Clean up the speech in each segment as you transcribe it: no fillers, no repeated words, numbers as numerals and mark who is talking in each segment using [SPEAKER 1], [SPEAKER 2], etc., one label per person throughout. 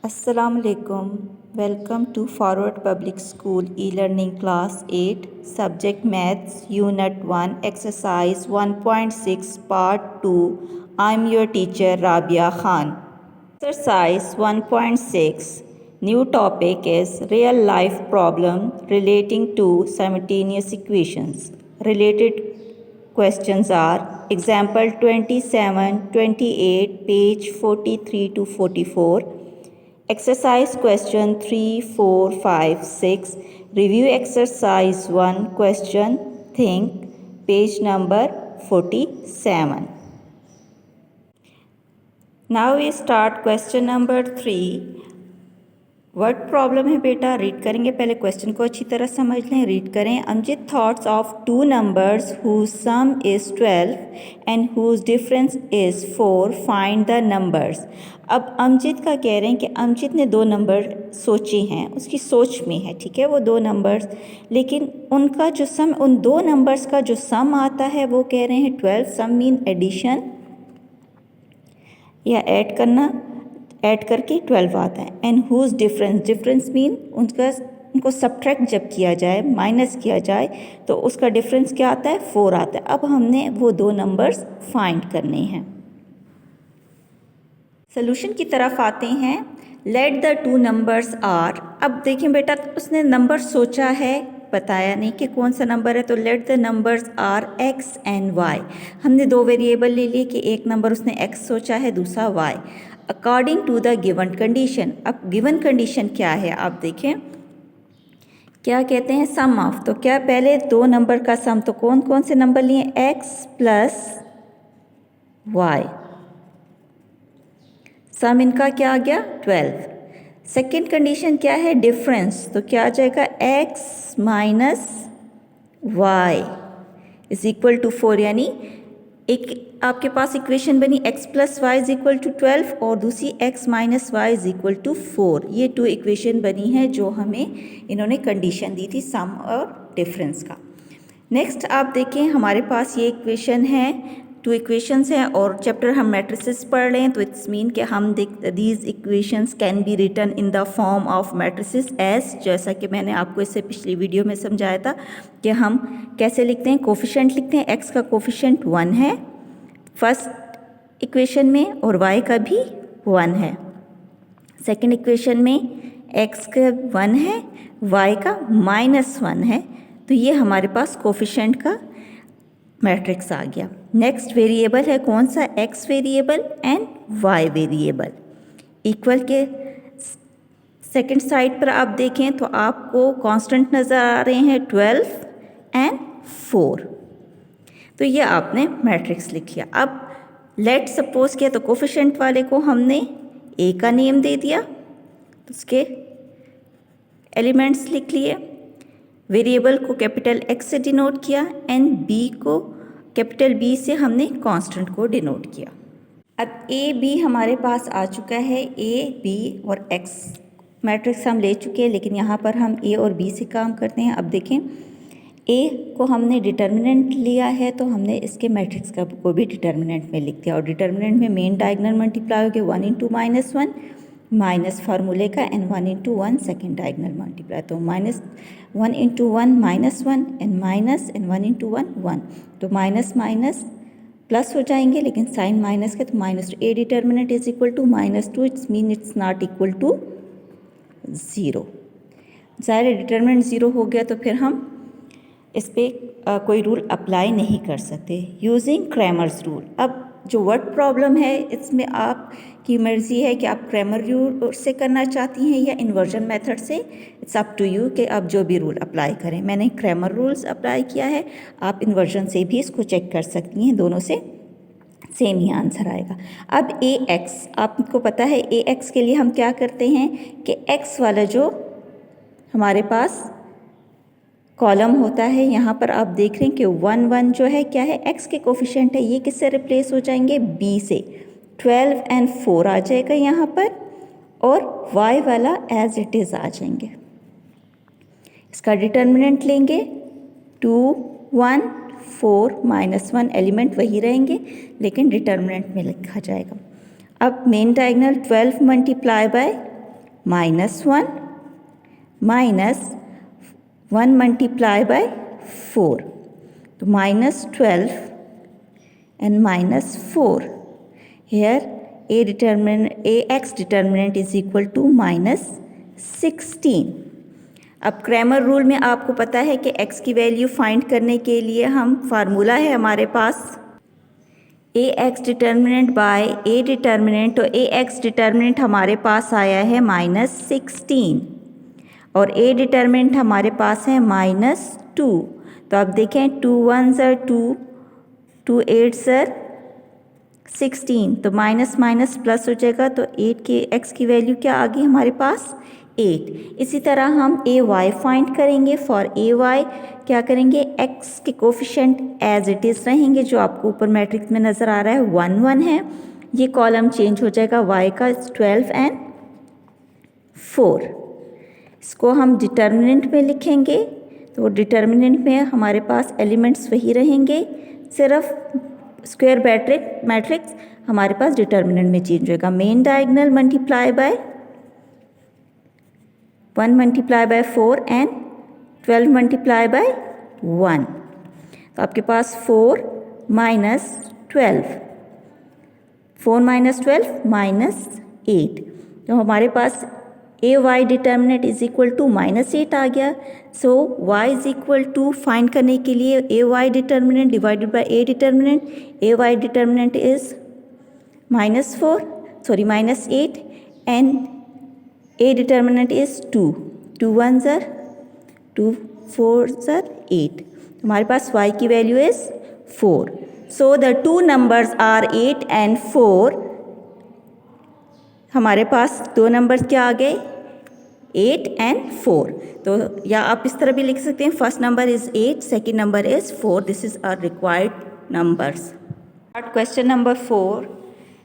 [SPEAKER 1] Assalamu alaikum. Welcome to Forward Public School e-learning class 8 subject maths unit 1 exercise 1.6 part 2. I'm your teacher Rabia Khan. Exercise 1.6 new topic is real life problem relating to simultaneous equations. Related questions are example 27, 28, page 43 to 44. Exercise question 3, 4, 5, 6. Review exercise 1 question. Think. Page number 47. Now we start question number 3. Word problem है बेटा, read करेंगे। पहले question को अच्छी तरह समझ लें, read करें। Amjid thoughts of two numbers whose sum is 12 and whose difference is 4, find the numbers. अब अमजिद का कह रहे हैं कि अमजिद ने दो नंबर सोचे हैं, उसकी सोच में है, ठीक है, वो दो नंबर्स, लेकिन उनका जो सम, उन दो नंबर्स का जो सम आता है वो कह रहे हैं 12। सम मीन एडिशन या ऐड करना, ऐड करके 12 आता है। And whose difference, difference mean उनको सब्ट्रैक्ट जब किया जाए, माइनस किया जाए, तो उसका डिफरेंस क्या आता है? 4 आता है। अब हमने वो दो नंबर्स फाइंड करने हैं। सोल्यूशन की तरफ आते हैं। Let the two numbers are. अब देखें बेटा, उसने नंबर सोचा है, बताया नहीं कि कौन सा नंबर है, तो let the numbers are x and y. हमने दो वेरिएबल ले लिए कि एक नंबर उसने एक्स सोचा है, दूसरा y, according to the given condition. अब गिवन कंडीशन क्या है आप देखें, क्या कहते हैं? Sum of. तो क्या पहले दो नंबर का सम, तो कौन कौन से नंबर लिए? X plus Y. सम इनका क्या आ गया? 12। सेकेंड कंडीशन क्या है? डिफरेंस। तो क्या आ जाएगा? X minus y is equal to 4। यानी एक आपके पास इक्वेशन बनी x plus y is equal to 12 और दूसरी x minus y is equal to 4। ये टू इक्वेशन बनी है जो हमें इन्होंने कंडीशन दी थी सम और डिफरेंस का। नेक्स्ट आप देखें, हमारे पास ये इक्वेशन है, टू इक्वेशंस हैं, और चैप्टर हम मैट्रिसेस पढ़ रहे हैं, तो इट्स मीन कि हम these equations can be written in the form of matrices as, जैसा कि मैंने आपको इससे पिछली वीडियो में समझाया था कि हम कैसे लिखते हैं। कोफिशिएंट लिखते हैं, x का कोफिशिएंट 1 है फर्स्ट इक्वेशन में और y का भी 1 है। सेकेंड इक्वेशन में x का 1 है, y का -1 है, तो ये हमारे पास कोफिशिएंट का मैट्रिक्स आ गया। नेक्स्ट वेरिएबल है कौन सा? x variable and y variable. Equal के सेकेंड साइड पर आप देखें तो आपको कांस्टेंट नज़र आ रहे हैं 12 एंड 4। तो ये आपने मैट्रिक्स लिख लिया। अब लेट सपोज किया, तो कोफिशिएंट वाले को हमने a का नेम दे दिया, तो उसके एलिमेंट्स लिख लिए, वेरिएबल को कैपिटल X से डिनोट किया एंड b को कैपिटल B से हमने कांस्टेंट को डिनोट किया। अब a b हमारे पास आ चुका है, a b और x मैट्रिक्स हम ले चुके हैं, लेकिन यहाँ पर हम a और b से काम करते हैं। अब देखें, a को हमने डिटर्मिनेंट लिया है, तो हमने इसके मैट्रिक्स का को भी डिटर्मिनेंट में लिख दिया, और डिटर्मिनेंट में मेन डायगोनल मल्टीप्लाई हो गया 1 इंटू -1 माइनस फार्मूले का and 1 into 1 second diagonal multiply, तो -1 into 1 -1 and minus and 1 into 1 1, तो माइनस माइनस प्लस हो जाएंगे, लेकिन साइन माइनस के, तो -2 a determinant is equal to -2, it's mean it's not equal to 0। ज़ाहिर है डिटर्मिनेंट 0 हो गया, तो फिर हम इस पर कोई रूल अप्लाई नहीं कर सकते। Using Cramer's rule. अब जो वर्ड प्रॉब्लम है, इसमें आपकी मर्ज़ी है कि आप क्रैमर रूल से करना चाहती हैं या इन्वर्जन मेथड से, इट्स अप टू यू कि आप जो भी रूल अप्लाई करें। मैंने क्रैमर रूल्स अप्लाई किया है, आप इन्वर्जन से भी इसको चेक कर सकती हैं, दोनों से सेम ही आंसर आएगा। अब ax, आपको पता है ax के लिए हम क्या करते हैं कि x वाला जो हमारे पास कॉलम होता है, यहाँ पर आप देख रहे हैं कि 1 1 जो है क्या है? x के कोफिशिएंट है, ये किससे रिप्लेस हो जाएंगे? b से। 12 एंड 4 आ जाएगा यहाँ पर, और y वाला एज इट इज़ आ जाएंगे। इसका डिटर्मिनेंट लेंगे 2 1 4 -1, एलिमेंट वही रहेंगे लेकिन डिटर्मिनेंट में लिखा जाएगा। अब main diagonal 12 multiply by -1 -1 multiply bye 4, तो -12 and -4. Here ax determinant is equal to -16. अब क्रैमर रूल में आपको पता है कि x की वैल्यू फाइंड करने के लिए हम फार्मूला है हमारे पास ax determinant by a determinant, तो ax डिटर्मिनेंट हमारे पास आया है -16 और a डिटर्मिनेंट हमारे पास है -2. तो आप देखें 2 1s are 2, 2 8s are 16, तो माइनस माइनस प्लस हो जाएगा, तो 8 की x की वैल्यू क्या आ गई हमारे पास 8. इसी तरह हम ए वाई फाइंड करेंगे. फॉर ए वाई क्या करेंगे, x के कोफिशेंट एज इट इज़ रहेंगे जो आपको ऊपर मैट्रिक्स में नज़र आ रहा है 1 1 है. ये कॉलम चेंज हो जाएगा y का 12 and 4. इसको हम डिटर्मिनेंट में लिखेंगे, तो डिटर्मिनेंट में हमारे पास एलिमेंट्स वही रहेंगे, सिर्फ स्क्वायर मैट्रिक्स हमारे पास डिटर्मिनेंट में चेंज होगा. Main diagonal multiply by 1 multiply bye 4 and 12 multiply by 1, तो आपके पास 4 माइनस 12, 4 माइनस 12 माइनस 8, तो हमारे पास A Y determinant is equal to -8 आ गया. So y is equal to find करने के लिए A Y determinant divided by A determinant. A Y determinant is -8 and a determinant is 2. 2 1s are 2, 4s are 8. हमारे पास y की value is 4. So the two numbers are 8 and 4. हमारे पास दो numbers क्या आ गए 8 and 4. तो या आप इस तरह भी लिख सकते हैं, first number is 8, second number is 4. This is our required numbers. Question number 4.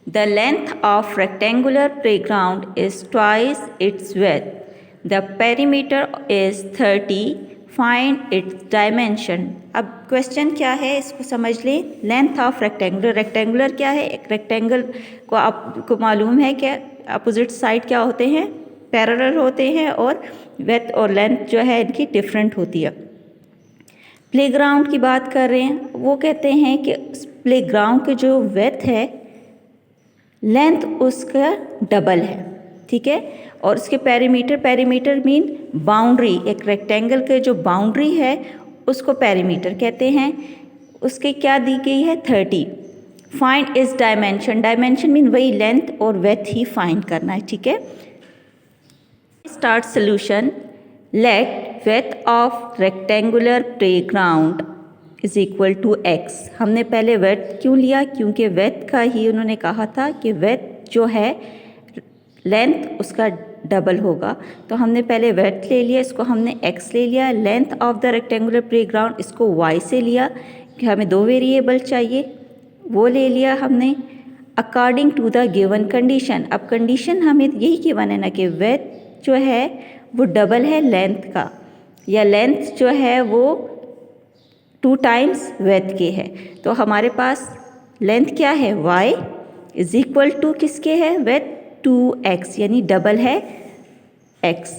[SPEAKER 1] The length of rectangular playground is twice its width. The perimeter is 30. Find its dimension. अब क्वेश्चन क्या है इसको समझ लें. लेंथ ऑफ रेक्टेंगुलर क्या है, एक rectangle को आपको मालूम है कि अपोजिट साइड क्या होते हैं, पैरेलल होते हैं, और विड्थ और लेंथ जो है इनकी डिफरेंट होती है. प्लेग्राउंड की बात कर रहे हैं, वो कहते हैं कि प्लेग्राउंड के जो विड्थ है लेंथ उसका डबल है, ठीक है, और उसके पेरीमीटर मीन बाउंड्री, एक रेक्टेंगल के जो बाउंड्री है उसको पेरीमीटर कहते हैं. उसके क्या दी गई है 30. Find is dimension. Dimension mean वही लेंथ और विड्थ ही फाइंड करना है, ठीक है. Start solution. Let width of rectangular playground is equal to x. हमने पहले विड्थ क्यों लिया, क्योंकि विड्थ का ही उन्होंने कहा था कि विड्थ जो है लेंथ उसका डबल होगा, तो हमने पहले विड्थ ले लिया, इसको हमने x ले लिया. Length of the rectangular playground इसको y से लिया, कि हमें दो वेरिएबल चाहिए, वो ले लिया हमने according to the given condition. अब कंडीशन हमें यही गिवन है ना कि विड्थ जो है वो डबल है लेंथ का, या लेंथ जो है वो 2 टाइम्स विड्थ के है. तो हमारे पास लेंथ क्या है y इज इक्वल टू किसके है विड्थ 2x, यानी डबल है x,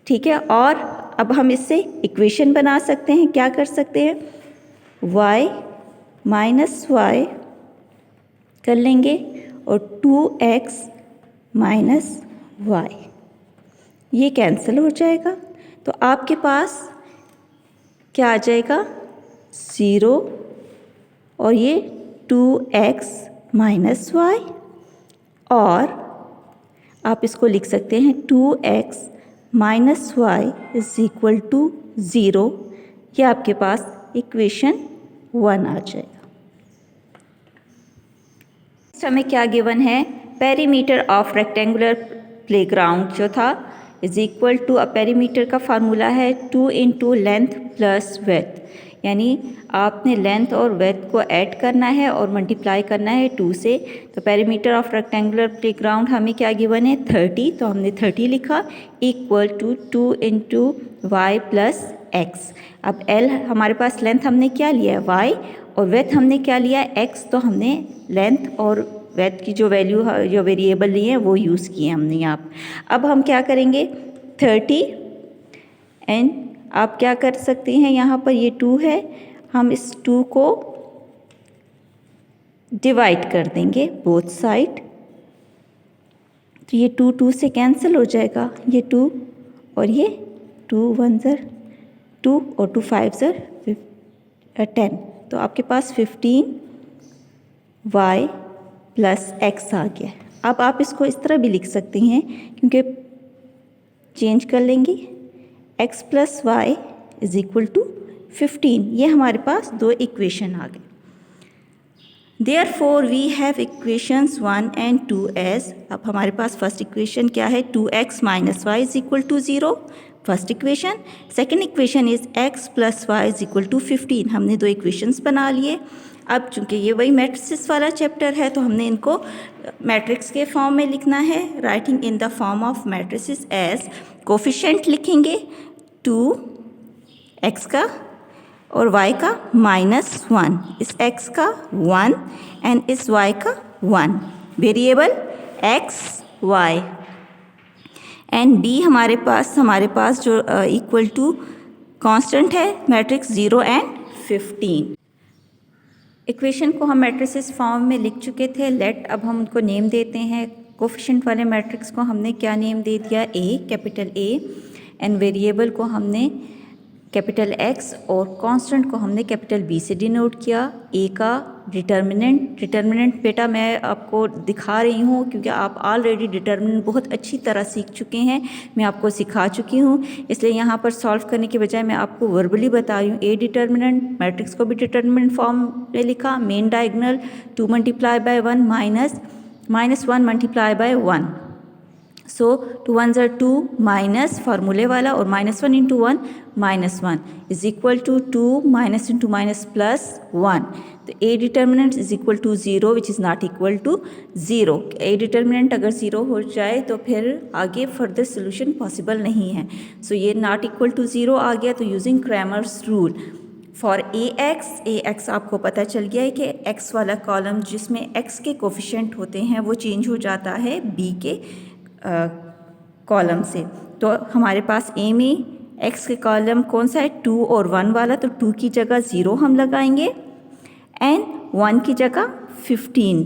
[SPEAKER 1] ठीक है. और अब हम इससे इक्वेशन बना सकते हैं. क्या कर सकते हैं, y माइनस y कर लेंगे और 2x माइनस y, ये कैंसिल हो जाएगा. तो आपके पास क्या आ जाएगा 0 और ये 2x माइनस y, और आप इसको लिख सकते हैं 2x minus y is equal to 0. ये आपके पास इक्वेशन 1 आ जाएगा. हमें क्या गिवन है, पेरीमीटर ऑफ रेक्टेंगुलर प्लेग्राउंड जो था इज इक्वल टू, पेरीमीटर का फार्मूला है 2 इंटू लेंथ प्लस विड्थ, यानी आपने लेंथ और विड्थ को ऐड करना है और मल्टीप्लाई करना है 2 से. तो पेरीमीटर ऑफ रेक्टेंगुलर प्लेग्राउंड हमें क्या गिवन है 30, तो हमने 30 लिखा, equal to 2 into y plus x. अब एल हमारे पास लेंथ हमने क्या लिया है y, और विड्थ हमने क्या लिया है x, तो हमने लेंथ और वेट की जो वैल्यू जो वेरिएबल ली है वो यूज़ किए हमने यहाँ पर। अब हम क्या करेंगे 30 एंड आप क्या कर सकते हैं, यहाँ पर ये 2 है, हम इस 2 को डिवाइड कर देंगे बोथ साइड, तो ये 2 2 से कैंसिल हो जाएगा, ये 2 और ये 2 1 ज़र 2 और 2 5 ज़र 10, तो आपके पास 15y प्लस x आ गया। अब आप इसको इस तरह भी लिख सकते हैं क्योंकि चेंज कर लेंगे, x plus y is equal to 15, ये हमारे पास दो इक्वेशन आ गए। Therefore we have equations 1 and 2 as, अब हमारे पास फर्स्ट इक्वेशन क्या है 2x minus y is equal to 0, first equation. Second equation is x plus y is equal to 15। हमने दो इक्वेशंस बना लिए। अब चूंकि ये वही मैट्रिसेस वाला चैप्टर है तो हमने इनको मैट्रिक्स के फॉर्म में लिखना है। Writing in the form of matrices as, coefficient लिखेंगे 2x का और y का -1, इस x का 1 एंड इस y का 1, variable x y and b हमारे पास जो इक्वल टू कांस्टेंट है मैट्रिक्स 0 एंड 15। इक्वेशन को हम मैट्रिसेस फॉर्म में लिख चुके थे। लेट, अब हम उनको नेम देते हैं। कोफिशिएंट वाले मैट्रिक्स को हमने क्या नेम दे दिया, A, capital A, and variable को हमने कैपिटल X और कांस्टेंट को हमने कैपिटल B से डिनोट किया। A का डिटर्मिनेंट बेटा मैं आपको दिखा रही हूँ क्योंकि आप ऑलरेडी डिटर्मिनेंट बहुत अच्छी तरह सीख चुके हैं, मैं आपको सिखा चुकी हूँ, इसलिए यहाँ पर सॉल्व करने के बजाय मैं आपको वर्बली बता रही हूँ। A डिटर्मिनेंट, मैट्रिक्स को भी डिटर्मिनेंट फॉर्म में लिखा। Main diagonal 2 multiply by 1 minus 1 multiply by 1, so 2 1 ज़र 2 माइनस फार्मूले वाला और -1 into 1 -1 is equal to 2 minus into minus plus 1, तो A determinant is equal to 0 which is not equal to 0। A determinant अगर 0 हो जाए तो फिर आगे फर्दर सोल्यूशन पॉसिबल नहीं है। सो ये नॉट इक्वल टू 0 आ गया, तो using Cramer's rule for AX आपको पता चल गया है कि X वाला कॉलम जिसमें X के कोफिशिएंट होते हैं वो चेंज हो जाता है B के कॉलम से। तो हमारे पास A में x के कॉलम कौन सा है 2 और 1 वाला, तो 2 की जगह 0 हम लगाएंगे एंड 1 की जगह 15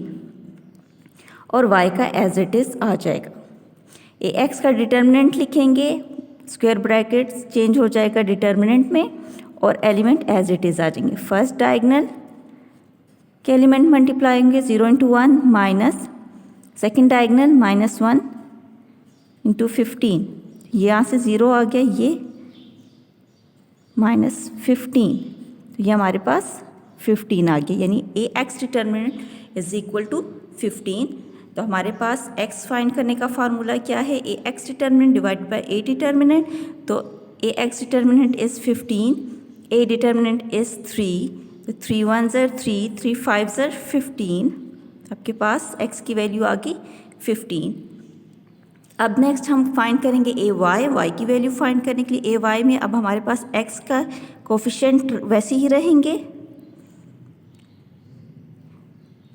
[SPEAKER 1] और y का एज इट इज़ आ जाएगा। AX का डिटर्मिनेंट लिखेंगे, स्क्वायर ब्रैकेट्स चेंज हो जाएगा डिटर्मिनेंट में और एलिमेंट एज इट इज़ आ जाएंगे। फर्स्ट डायगोनल के एलिमेंट मल्टीप्लाई होंगे 0 into 1 minus, second diagonal -1 into 15, यहाँ से 0 आ गया, ये -15, तो ये हमारे पास 15 आ गया, यानी AX determinant is equal to 15। तो हमारे पास x फाइंड करने का फार्मूला क्या है, AX determinant divide by A determinant, तो AX determinant is 15, A determinant is 3, तो 3 1 ज़र 3, 3 5 ज़र 15, आपके पास x की वैल्यू आ गई 15। अब नेक्स्ट हम फाइंड करेंगे y की वैल्यू फाइंड करने के लिए AY में अब हमारे पास x का कोफिशिएंट वैसे ही रहेंगे,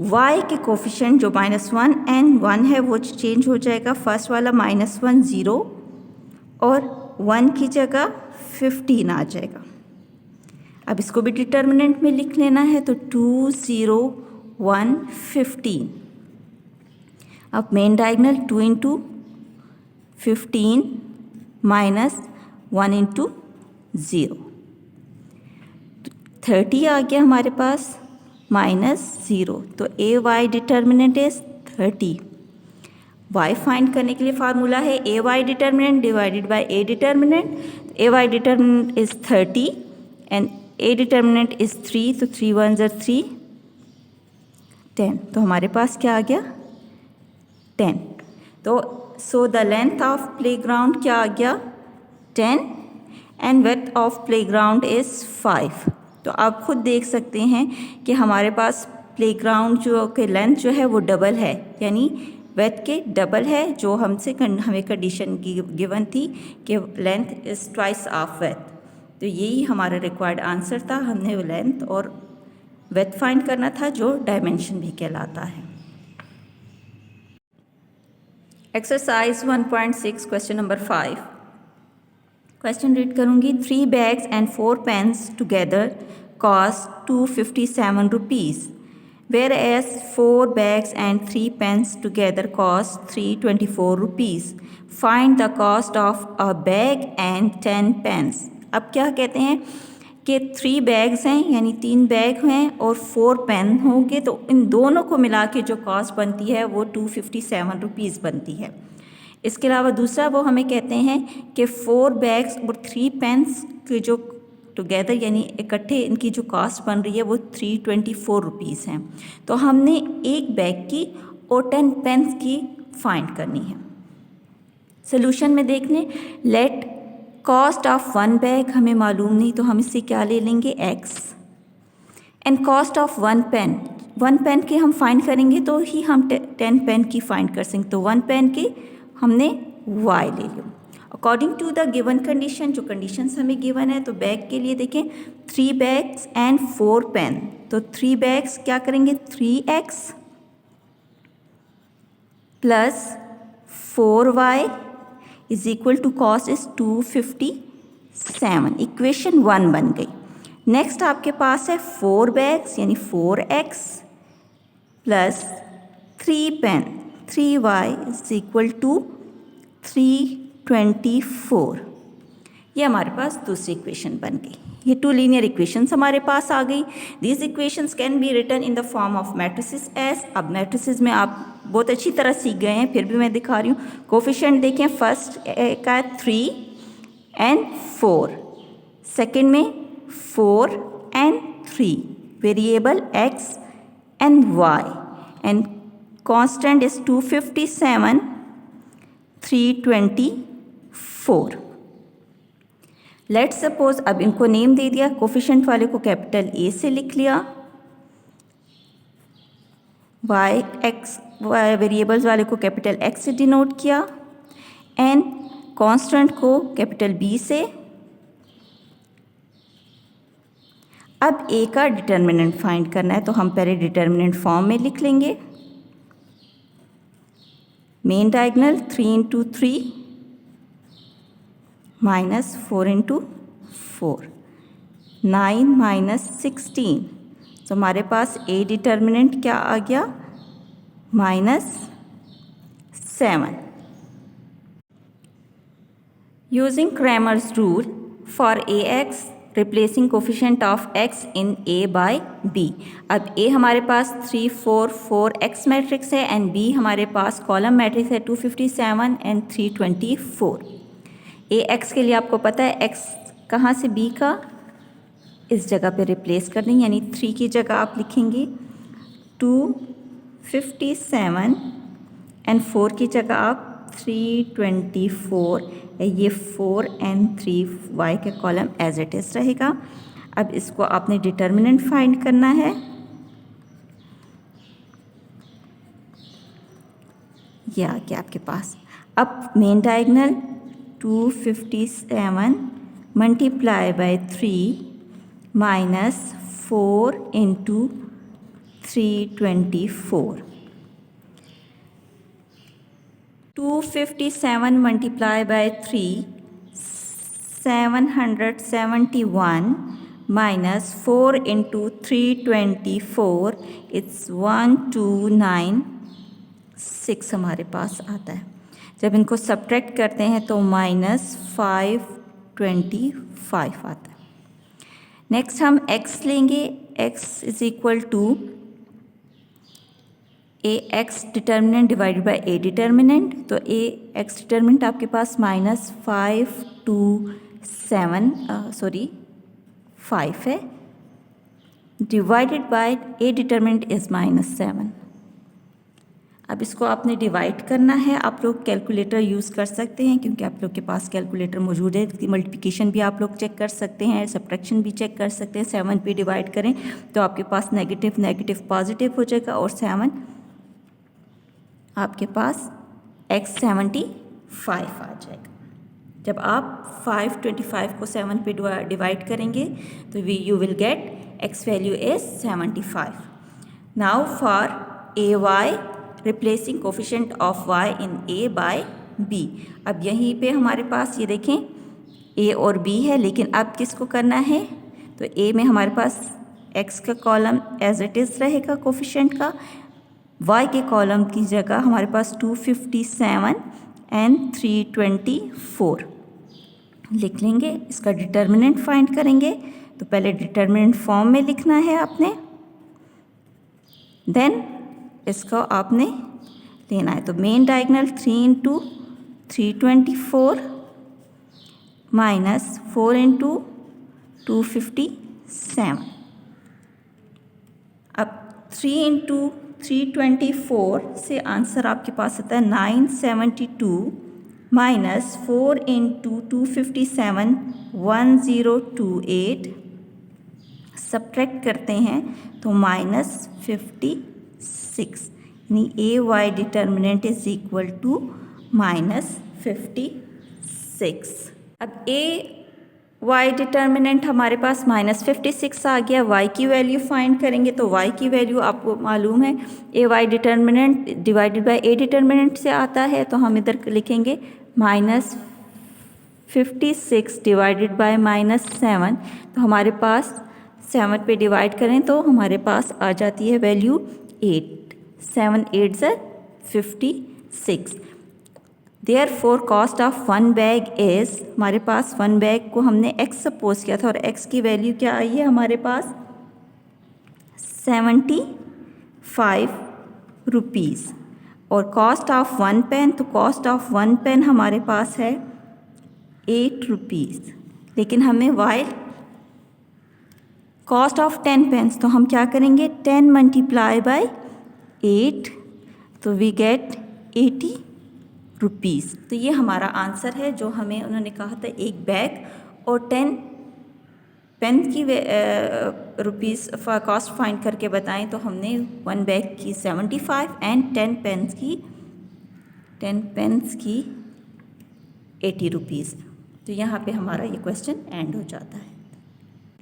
[SPEAKER 1] y के कोफिशिएंट जो -1 एंड 1 है वो चेंज हो जाएगा। फर्स्ट वाला -1 0 और 1 की जगह 15 आ जाएगा। अब इसको भी डिटर्मिनेंट में लिख लेना है, तो 2 0 1 15। अब main diagonal 2 into 15 minus 1 into 0, 30 आ गया हमारे पास -0, तो AY determinant is 30। y find करने के लिए फार्मूला है AY determinant divided by A determinant. AY determinant is 30 and A determinant is 3, तो 3 1 ज़र 3 10, तो हमारे पास क्या आ गया 10। तो so the length of playground क्या आ गया 10 and width of playground is 5। तो आप खुद देख सकते हैं कि हमारे पास प्लेग्राउंड जो के लेंथ जो है वो डबल है, यानी विड्थ के डबल है, जो हमें कंडीशन की गिवन थी कि length is twice of width. तो यही हमारा रिक्वायर्ड आंसर था, हमने लेंथ और विड्थ फाइंड करना था जो डायमेंशन भी कहलाता है। Exercise 1.6 question number 5। Question read करूँगी। 3 bags and 4 pens together cost 257 rupees, whereas 4 bags and 3 pens together cost 324 rupees. Find the cost of a bag and 10 pens. अब क्या कहते हैं कि 3 बैग्स हैं यानी 3 बैग हैं और 4 पेन होंगे, तो इन दोनों को मिला के जो कॉस्ट बनती है वो 257 रुपीज़ बनती है। इसके अलावा दूसरा वो हमें कहते हैं कि 4 बैग्स और 3 पेन्स के जो टुगेदर यानी इकट्ठे इनकी जो कॉस्ट बन रही है वो 324 रुपीज़ हैं। तो हमने एक बैग की और 10 पेन्स की फाइंड करनी है। सोल्यूशन में देख लें। लेट कॉस्ट ऑफ 1 बैग हमें मालूम नहीं, तो हम इससे क्या ले लेंगे x, and cost of 1 pen के हम फाइंड करेंगे तो ही हम 10 पेन की फाइंड कर सकते। तो 1 पेन के हमने y ले लिया। According to the given condition, जो कंडीशंस हमें गिवन है, तो बैग के लिए देखें 3 बैग्स एंड 4 पेन। तो 3 बैग्स क्या करेंगे 3x plus 4y is equal to cost is 257। Equation 1 बन गई। नेक्स्ट आपके पास है 4 बैग्स यानी 4x plus 3 pen 3y is equal to 324। ये हमारे पास दूसरी इक्वेशन बन गई। ये 2 लीनियर इक्वेशंस हमारे पास आ गई। These equations can be written in the form of matrices as. अब मैट्रिसेस में आप बहुत अच्छी तरह सीख गए हैं, फिर भी मैं दिखा रही हूँ। कोफिशिएंट देखें, फर्स्ट का 3 एंड 4, सेकेंड में 4 and 3, variable x and y, and constant is 257 324। Let's suppose, अब इनको नेम दे दिया। कोफिशिएंट वाले को कैपिटल A से लिख लिया, वेरिएबल्स वाले को कैपिटल X से डिनोट किया, एंड कांस्टेंट को कैपिटल B से। अब A का डिटर्मिनेंट फाइंड करना है, तो हम पहले डिटर्मिनेंट फॉर्म में लिख लेंगे। Main diagonal 3 into 3 minus 4 into 4, 9 minus 16। तो हमारे पास A डिटर्मिनेंट क्या आ गया -7। Using Cramer's rule for AX, replacing coefficient of x in A by B। अब A हमारे पास 3 4 4x मैट्रिक्स है एंड B हमारे पास कॉलम मैट्रिक्स है 257 एंड 324। AX के लिए आपको पता है x कहाँ से B का इस जगह पे रिप्लेस कर देंगे, यानी 3 की जगह आप लिखेंगे 257 एंड 4 की जगह आप 324। ये 4 एंड 3y के कॉलम एज इट इज़ रहेगा। अब इसको आपने डिटर्मिनेंट फाइंड करना है। ये आ गया आपके पास। अब main diagonal 257 multiply by 3 minus 4 into 324। 257 multiply by 3 771 minus 4 into 324 it's 1296 हमारे पास आता है। जब इनको सब्ट्रैक्ट करते हैं तो -525 आता है। नेक्स्ट हम x लेंगे। x is equal to AX determinant divided by A determinant. तो AX डिटर्मिनेंट आपके पास -5 है, divided by A determinant is -7। अब इसको आपने डिवाइड करना है। आप लोग कैलकुलेटर यूज़ कर सकते हैं क्योंकि आप लोग के पास कैलकुलेटर मौजूद है। मल्टीप्लिकेशन भी आप लोग चेक कर सकते हैं, सब्ट्रैक्शन भी चेक कर सकते हैं। 7 पे डिवाइड करें तो आपके पास नेगेटिव नेगेटिव पॉजिटिव हो जाएगा और 7 आपके पास x75 आ जाएगा। जब आप 525 को 7 पे डिवाइड करेंगे तो you will get x value is 75। Now for AY replacing coefficient of y in a by b। अब यहीं पे हमारे पास ये देखें a और b है, लेकिन अब किसको करना है, तो a में हमारे पास x का कॉलम एज इट इज़ रहेगा कोफिशिएंट का, y के कॉलम की जगह हमारे पास 257 एंड 324 लिख लेंगे। इसका डिटर्मिनेंट फाइंड करेंगे, तो पहले डिटर्मिनेंट फॉर्म में लिखना है आपने, देन इसको आपने लेना है। तो main diagonal 3 into 324 minus 4 into 257। अब 3 इंटू 324 से आंसर आपके पास आता है 972 माइनस 4 इंटू 257 1028, सब्ट्रैक्ट करते हैं तो -56, यानी A Y determinant is equal to -56। अब ए वाई डिटर्मिनेंट हमारे पास -56 आ गया। वाई की वैल्यू फाइंड करेंगे, तो वाई की वैल्यू आपको मालूम है A Y determinant divided by A determinant से आता है, तो हम इधर लिखेंगे -56 डिवाइडेड बाय -7। तो हमारे पास 7 पे डिवाइड करें तो हमारे पास आ जाती है वैल्यू 8, 7 8 ज़ 56। Therefore cost of 1 bag is, हमारे पास 1 बैग को हमने x सपोज किया था और x की वैल्यू क्या आई है हमारे पास 75 रुपीज़, और कॉस्ट ऑफ 1 पेन, तो कॉस्ट ऑफ 1 पेन हमारे पास है 8 रुपीज़, लेकिन हमें वाइल कॉस्ट ऑफ 10 पेन्स, तो हम क्या करेंगे 10 मल्टीप्लाई बाय 8, तो वी गेट 80 रुपीज़। तो ये हमारा आंसर है जो हमें उन्होंने कहा था एक बैग और 10 पेन की रुपीज़ कॉस्ट फाइंड करके बताएं, तो हमने 1 बैग की 75 एंड 10 पेन्स की 80 रुपीज़। तो यहाँ पे हमारा ये क्वेश्चन एंड हो जाता है।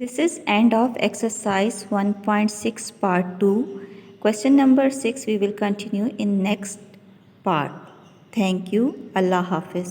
[SPEAKER 1] This is end of exercise 1.6 part 2. Question number 6 we will continue in next part. Thank you. Allah Hafiz.